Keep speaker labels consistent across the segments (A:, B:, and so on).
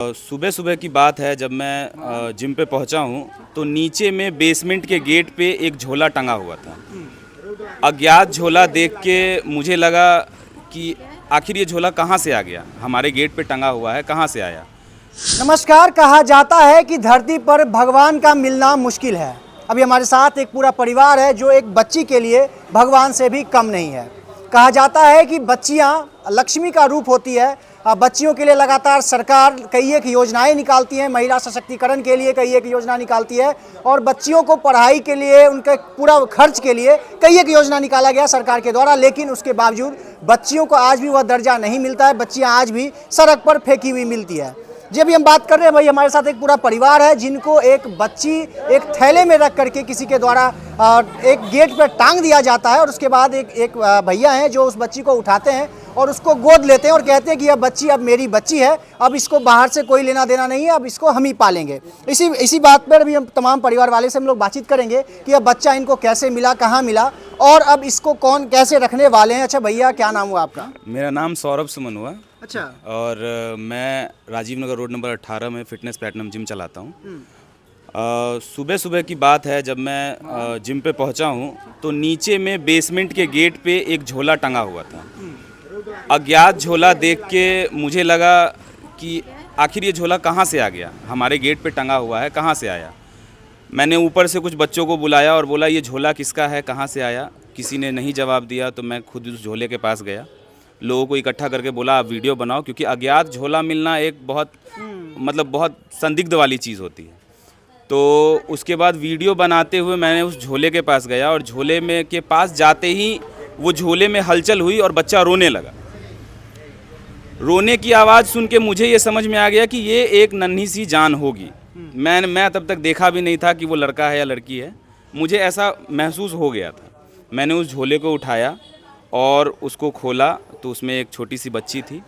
A: सुबह सुबह की बात है, जब मैं जिम पे पहुंचा हूं तो नीचे में बेसमेंट के गेट पे एक झोला टंगा हुआ था। अज्ञात झोला देख के मुझे लगा कि आखिर ये झोला कहां से आ गया, हमारे गेट पे टंगा हुआ है, कहां से आया।
B: नमस्कार। कहा जाता है कि धरती पर भगवान का मिलना मुश्किल है। अभी हमारे साथ एक पूरा परिवार है जो एक बच्ची के लिए भगवान से भी कम नहीं है। कहा जाता है कि बच्चियां लक्ष्मी का रूप होती है। बच्चियों के लिए लगातार सरकार कई एक योजनाएं निकालती है, महिला सशक्तिकरण के लिए कई एक योजना निकालती है और बच्चियों को पढ़ाई के लिए उनके पूरा खर्च के लिए कई एक योजना निकाला गया सरकार के द्वारा। लेकिन उसके बावजूद बच्चियों को आज भी वह दर्जा नहीं मिलता है। बच्चियां आज भी सड़क पर फेंकी हुई मिलती है। जी अभी हम बात कर रहे हैं, भाई हमारे साथ एक पूरा परिवार है जिनको एक बच्ची एक थैले में रख करके किसी के द्वारा एक गेट पर टांग दिया जाता है और उसके बाद एक भैया हैं जो उस बच्ची को उठाते हैं और उसको गोद लेते हैं और कहते हैं कि यह बच्ची अब मेरी बच्ची है, अब इसको बाहर से कोई लेना देना नहीं है, अब इसको हम ही पालेंगे। इसी बात पर अभी हम तमाम परिवार वाले से हम लोग बातचीत करेंगे कि यह बच्चा इनको कैसे मिला, कहाँ मिला और अब इसको कौन कैसे रखने वाले हैं। अच्छा भैया, क्या नाम हुआ आपका?
A: मेरा नाम सौरभ सुमन हुआ।
B: अच्छा।
A: और मैं राजीव नगर रोड नंबर 18 में फिटनेस प्लेटिनम जिम चलाता हूँ। सुबह सुबह की बात है, जब मैं जिम पे पहुँचा हूँ तो नीचे में बेसमेंट के गेट पे एक झोला टंगा हुआ था। अज्ञात झोला देख के मुझे लगा कि आखिर ये झोला कहाँ से आ गया, हमारे गेट पे टंगा हुआ है, कहाँ से आया। मैंने ऊपर से कुछ बच्चों को बुलाया और बोला ये झोला किसका है, कहाँ से आया। किसी ने नहीं जवाब दिया तो मैं खुद उस झोले के पास गया, लोगों को इकट्ठा करके बोला आप वीडियो बनाओ, क्योंकि अज्ञात झोला मिलना एक बहुत बहुत संदिग्ध वाली चीज़ होती है। तो उसके बाद वीडियो बनाते हुए मैंने उस झोले के पास गया और झोले में के पास जाते ही वो झोले में हलचल हुई और बच्चा रोने लगा। रोने की आवाज़ सुन के मुझे ये समझ में आ गया कि ये एक नन्ही सी जान होगी। मैं तब तक देखा भी नहीं था कि वो लड़का है या लड़की है, मुझे ऐसा महसूस हो गया था। मैंने उस झोले को उठाया और उसको खोला तो उसमें एक छोटी सी बच्ची थी,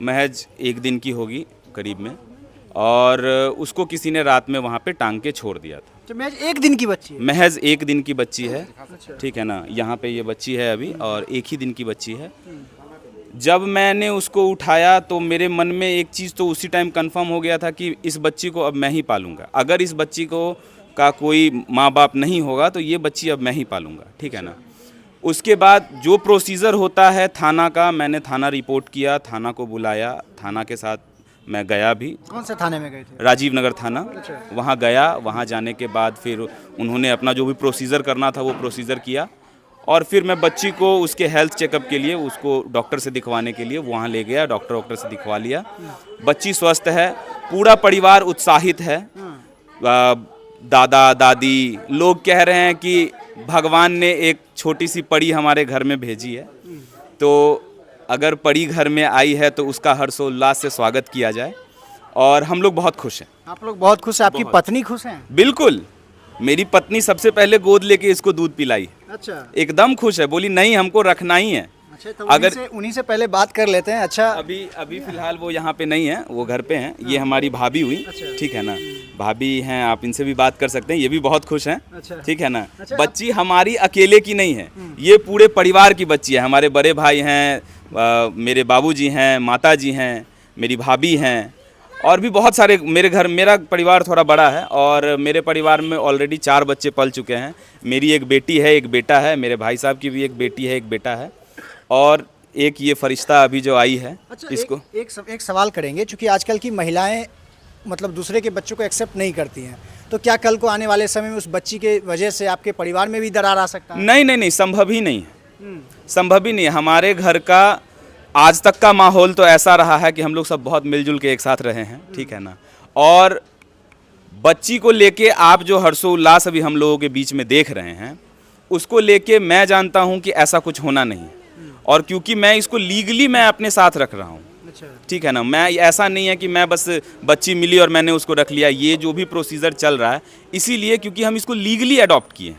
A: महज 1 दिन की होगी करीब में, और उसको किसी ने रात में वहाँ पे टांग के छोड़ दिया था।
B: तो महज 1 दिन की बच्ची है?
A: महज 1 दिन की बच्ची है। ठीक है ना, यहाँ पे ये बच्ची है अभी और 1 ही दिन की बच्ची है। जब मैंने उसको उठाया तो मेरे मन में एक चीज़ तो उसी टाइम कंफर्म हो गया था कि इस बच्ची को अब मैं ही पालूंगा। अगर इस बच्ची को का कोई माँ बाप नहीं होगा तो ये बच्ची अब मैं ही पालूंगा। ठीक है ना। उसके बाद जो प्रोसीजर होता है थाना का, मैंने थाना रिपोर्ट किया, थाना को बुलाया, थाना के साथ मैं गया भी।
B: कौन से थाने में गए थे?
A: राजीव नगर थाना। वहाँ गया, वहाँ जाने के बाद फिर उन्होंने अपना जो भी प्रोसीजर करना था वो प्रोसीजर किया और फिर मैं बच्ची को उसके हेल्थ चेकअप के लिए उसको डॉक्टर से दिखवाने के लिए वहाँ ले गया। डॉक्टर से दिखवा लिया, बच्ची स्वस्थ है, पूरा परिवार उत्साहित है। दादा दादी लोग कह रहे हैं कि भगवान ने एक छोटी सी परी हमारे घर में भेजी है, तो अगर परी घर में आई है तो उसका हर्षोल्लास से स्वागत किया जाए और हम लोग बहुत खुश हैं। आप लोग बहुत खुश हैं? आपकी पत्नी खुश हैं? बिल्कुल, मेरी पत्नी सबसे पहले गोद लेके इसको दूध पिलाई। अच्छा। एकदम खुश है, बोली नहीं हमको रखना ही है।
B: अच्छा, तो अगर उन्हीं से पहले बात कर लेते हैं। अच्छा,
A: अभी फिलहाल वो यहाँ पे नहीं है, वो घर पे हैं। ये हमारी भाभी हुई। अच्छा। ठीक है ना, भाभी हैं, आप इनसे भी बात कर सकते हैं, ये भी बहुत खुश हैं। अच्छा। ठीक है ना। अच्छा। बच्ची हमारी अकेले की नहीं है, ये पूरे परिवार की बच्ची है। हमारे बड़े भाई हैं, मेरे बाबूजी हैं, माताजी हैं, मेरी भाभी हैं और भी बहुत सारे मेरा परिवार थोड़ा बड़ा है और मेरे परिवार में ऑलरेडी 4 बच्चे पल चुके हैं। मेरी एक बेटी है, एक बेटा है, मेरे भाई साहब की भी एक बेटी है, एक बेटा है और एक ये फरिश्ता अभी जो आई है। अच्छा, इसको
B: एक सवाल करेंगे, चूँकि आजकल की महिलाएं मतलब दूसरे के बच्चों को एक्सेप्ट नहीं करती हैं, तो क्या कल को आने वाले समय में उस बच्ची के वजह से आपके परिवार में भी दरार आ सकता है?
A: नहीं, संभव ही नहीं है। संभव ही नहीं है। हमारे घर का आज तक का माहौल तो ऐसा रहा है कि हम लोग सब बहुत मिलजुल के एक साथ रहे हैं। ठीक है ना। और बच्ची को लेके आप जो हर्षोल्लास अभी हम लोगों के बीच में देख रहे हैं, उसको लेके मैं जानता हूं कि ऐसा कुछ होना नहीं है और क्योंकि मैं इसको लीगली मैं अपने साथ रख रहा हूं। ठीक है ना, मैं ऐसा नहीं है कि मैं बस बच्ची मिली और मैंने उसको रख लिया। ये जो भी प्रोसीजर चल रहा है इसीलिए क्योंकि हम इसको लीगली अडॉप्ट किए।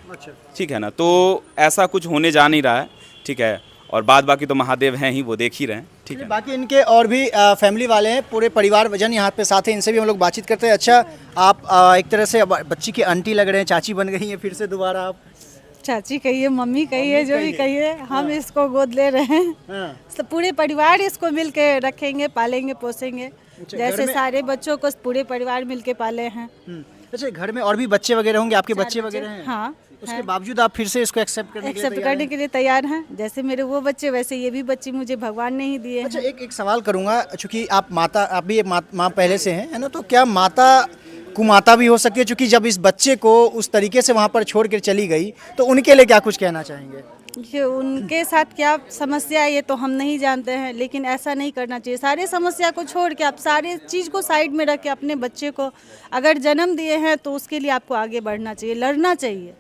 A: ठीक है ना, तो ऐसा कुछ होने जा नहीं रहा है। ठीक है, और बाद बाकी तो महादेव हैं ही, वो देख ही रहे हैं। ठीक है,
B: बाकी इनके और भी फैमिली वाले हैं, पूरे परिवार वजन यहाँ पे साथ हैं, इनसे भी हम लोग बातचीत करते हैं। अच्छा, आप एक तरह से बच्ची की आंटी लग रहे हैं, चाची बन गई हैं फिर से दोबारा आप?
C: चाची कहिए, मम्मी कहिए, जो भी कहिए, हम इसको गोद ले रहे हैं। तो पूरे परिवार इसको मिल के रखेंगे, पालेंगे, पोसेंगे। जैसे सारे बच्चों को पूरे परिवार मिलके पाले हैं।
B: अच्छा, घर में और भी बच्चे वगैरह होंगे, आपके बच्चे वगैरह हैं?
C: हाँ,
B: उसके बावजूद आप फिर से इसको एक्सेप्ट करने
C: के लिए तैयार हैं। जैसे मेरे वो बच्चे वैसे ये भी बच्चे मुझे भगवान ने ही दिए।
B: अच्छा, एक सवाल करूंगा, चूंकि आप भी एक माँ पहले से हैं, है ना, तो क्या माता कुमाता भी हो सकती है? चूंकि जब इस बच्चे को उस तरीके से वहाँ पर छोड़ कर चली गई, तो उनके लिए क्या कुछ कहना चाहेंगे?
C: कि उनके साथ क्या समस्या है ये तो हम नहीं जानते हैं, लेकिन ऐसा नहीं करना चाहिए। सारे समस्या को छोड़ के आप सारे चीज़ को साइड में रख के अपने बच्चे को अगर जन्म दिए हैं तो उसके लिए आपको आगे बढ़ना चाहिए, लड़ना चाहिए।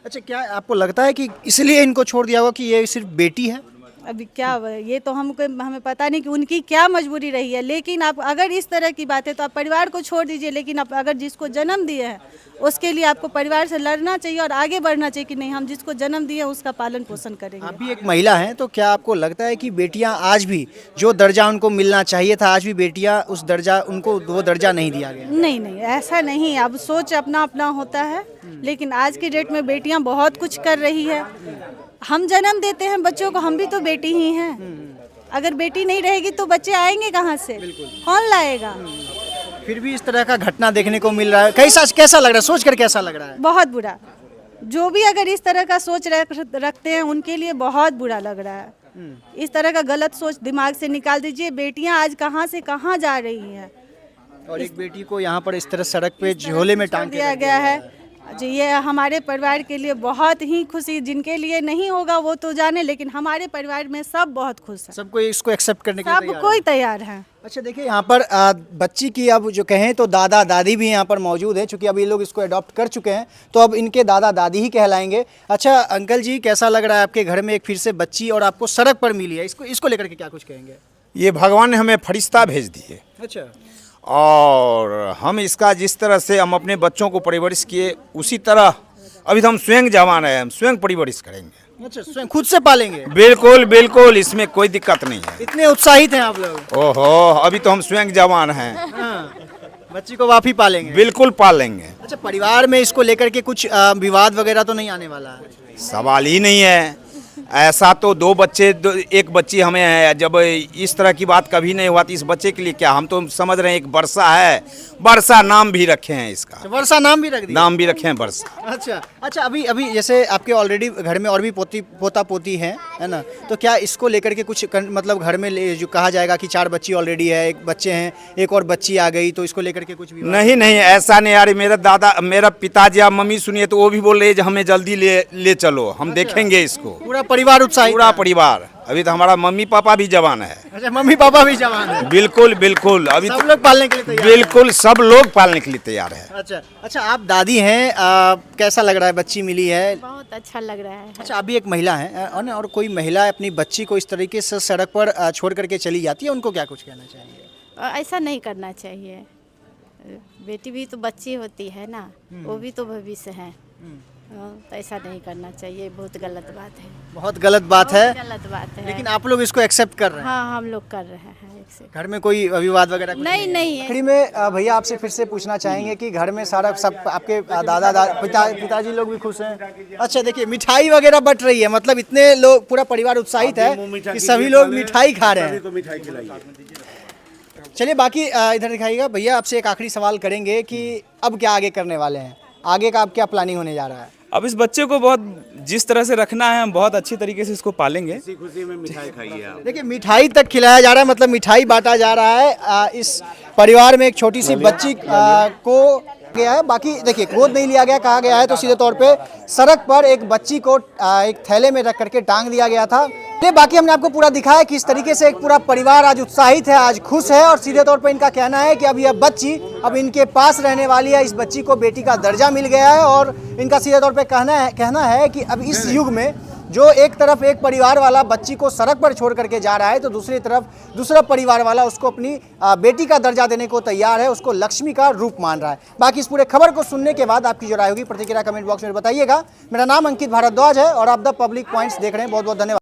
B: अच्छा, क्या आपको लगता है कि इसलिए इनको छोड़ दिया होगा कि ये सिर्फ बेटी है?
C: अभी क्या ये तो हमें पता नहीं कि उनकी क्या मजबूरी रही है, लेकिन आप अगर इस तरह की बात है तो आप परिवार को छोड़ दीजिए, लेकिन आप अगर जिसको जन्म दिए हैं उसके लिए आपको परिवार से लड़ना चाहिए और आगे बढ़ना चाहिए कि नहीं, हम जिसको जन्म दिए उसका पालन पोषण करेंगे।
B: आप भी एक महिला हैं, तो क्या आपको लगता है कि बेटियां आज भी जो दर्जा उनको मिलना चाहिए था, आज भी बेटियां उस दर्जा उनको वो दर्जा नहीं दिया गया?
C: नहीं नहीं, ऐसा नहीं। अब सोच अपना अपना होता है, लेकिन आज की डेट में बेटियां बहुत कुछ कर रही है। हम जन्म देते हैं बच्चों को, हम भी तो बेटी ही हैं। अगर बेटी नहीं रहेगी तो बच्चे आएंगे कहाँ से, कौन लाएगा?
B: फिर भी इस तरह का घटना देखने को मिल रहा है, कैसा लग रहा है, सोच कर कैसा लग रहा है?
C: बहुत बुरा। जो भी अगर इस तरह का सोच रखते हैं उनके लिए बहुत बुरा लग रहा है। इस तरह का गलत सोच दिमाग से निकाल दीजिए। बेटियां आज कहाँ से कहाँ जा रही हैं,
B: और एक बेटी को यहाँ पर इस तरह सड़क पे झोले में टांग
C: दिया गया है। जी, ये हमारे परिवार के लिए बहुत ही खुशी, जिनके लिए नहीं होगा वो तो जाने, लेकिन हमारे परिवार में सब बहुत खुश हैं।
B: सबको इसको एक्सेप्ट करने के लिए
C: सब कोई तैयार है।
B: अच्छा, देखिए यहाँ पर बच्ची की अब जो कहें तो दादा दादी भी यहाँ पर मौजूद है, क्योंकि अब ये लोग इसको अडॉप्ट कर चुके हैं, तो अब इनके दादा दादी ही कहलाएंगे। अच्छा अंकल जी, कैसा लग रहा है आपके घर में एक फिर से बच्ची और आपको सड़क पर मिली है, इसको लेकर के क्या कुछ कहेंगे?
D: ये भगवान ने हमें फरिश्ता भेज दिए,
B: अच्छा,
D: और हम इसका जिस तरह से हम अपने बच्चों को परवरिश किए उसी तरह अभी तो हम स्वयं जवान है, हम स्वयं परवरिश करेंगे।
B: अच्छा, स्वयं खुद से पालेंगे?
D: बिल्कुल बिल्कुल, इसमें कोई दिक्कत नहीं है।
B: इतने उत्साहित हैं आप लोग?
D: ओहो, अभी तो हम स्वयं जवान हैं।
B: हाँ, बच्ची को आप ही पालेंगे?
D: बिल्कुल पाल लेंगे।
B: अच्छा, परिवार में इसको लेकर के कुछ विवाद वगैरह तो नहीं आने वाला है?
D: सवाल ही नहीं है। ऐसा तो एक बच्ची हमें है, जब इस तरह की बात कभी नहीं हुआ तो इस बच्चे के लिए क्या, हम तो समझ रहे हैं एक वर्षा है, वर्षा नाम भी रखे हैं इसका।
B: वर्षा नाम भी रख दिया?
D: नाम भी रखे हैं वर्षा।
B: अच्छा, अभी जैसे आपके ऑलरेडी घर में और भी पोता पोती है ना, तो क्या इसको लेकर के कुछ मतलब घर में जो कहा जाएगा कि 4 बच्ची ऑलरेडी है, एक बच्चे हैं, एक और बच्ची आ गई, तो इसको लेकर के कुछ भी?
D: नहीं, ऐसा नहीं यार। मेरा पिताजी या मम्मी सुनिए तो वो भी बोल रहे हैं हमें जल्दी ले चलो, हम देखेंगे इसको।
B: पूरा परिवार उत्साहित?
D: पूरा परिवार। अभी तो हमारा मम्मी पापा भी जवान है।
B: अच्छा, मम्मी पापा भी जवान है?
D: बिल्कुल बिल्कुल, अभी
B: सब लोग पालने के लिए तैयार?
D: बिल्कुल, सब लोग पालने के लिए तैयार है।
B: अच्छा, आप दादी हैं, कैसा लग रहा है, बच्ची मिली है?
E: बहुत अच्छा लग रहा है।
B: अच्छा, अभी एक महिला है और कोई महिला अपनी बच्ची को इस तरीके से सड़क पर छोड़ करके चली जाती है, उनको क्या कुछ कहना चाहिए?
E: ऐसा नहीं करना चाहिए। बेटी भी तो बच्ची होती है ना, वो भी तो भविष्य है। तो ऐसा नहीं करना चाहिए, बहुत गलत बात है।
B: बहुत गलत बात है?
E: गलत बात है,
B: लेकिन आप लोग इसको एक्सेप्ट कर रहे हैं?
E: हाँ, हम लोग कर रहे हैं।
B: घर में कोई विवाद वगैरह
E: नहीं है।
B: आखिरी में भैया आपसे फिर से पूछना चाहेंगे कि घर में सारा सब आपके पिताजी लोग भी खुश हैं? अच्छा, देखिए मिठाई वगैरह बट रही है, मतलब इतने लोग, पूरा परिवार उत्साहित है कि सभी लोग मिठाई खा रहे हैं। चलिए, बाकी इधर दिखाइएगा। भैया आपसे एक आखिरी सवाल करेंगे कि अब क्या आगे करने वाले हैं, आगे का आप क्या प्लानिंग होने जा रहा है?
A: अब इस बच्चे को बहुत जिस तरह से रखना है, हम बहुत अच्छी तरीके से इसको पालेंगे।
D: खुशी में मिठाई खाइए आप।
B: देखिए, मिठाई तक खिलाया जा रहा है, मतलब मिठाई बांटा जा रहा है। इस परिवार में एक छोटी सी बच्ची को गया है, बाकी देखिए गोद नहीं लिया गया, कहा गया है तो सीधे तौर पे सड़क पर एक बच्ची को एक थैले में रख करके टांग दिया गया था। बाकी हमने आपको पूरा दिखाया कि इस तरीके से एक पूरा परिवार आज उत्साहित है, आज खुश है, और सीधे तौर पे इनका कहना है कि अब यह बच्ची अब इनके पास रहने वाली है। इस बच्ची को बेटी का दर्जा मिल गया है, और इनका सीधे तौर पे कहना है कि अब इस युग में जो एक तरफ एक परिवार वाला बच्ची को सड़क पर छोड़ करके जा रहा है, तो दूसरी तरफ दूसरा परिवार वाला उसको अपनी बेटी का दर्जा देने को तैयार है, उसको लक्ष्मी का रूप मान रहा है। बाकी इस पूरे खबर को सुनने के बाद आपकी जो राय होगी प्रतिक्रिया कमेंट बॉक्स में बताइएगा। मेरा नाम अंकित भारद्वाज है और आप द पब्लिक पॉइंट्स देख रहे हैं। बहुत बहुत धन्यवाद।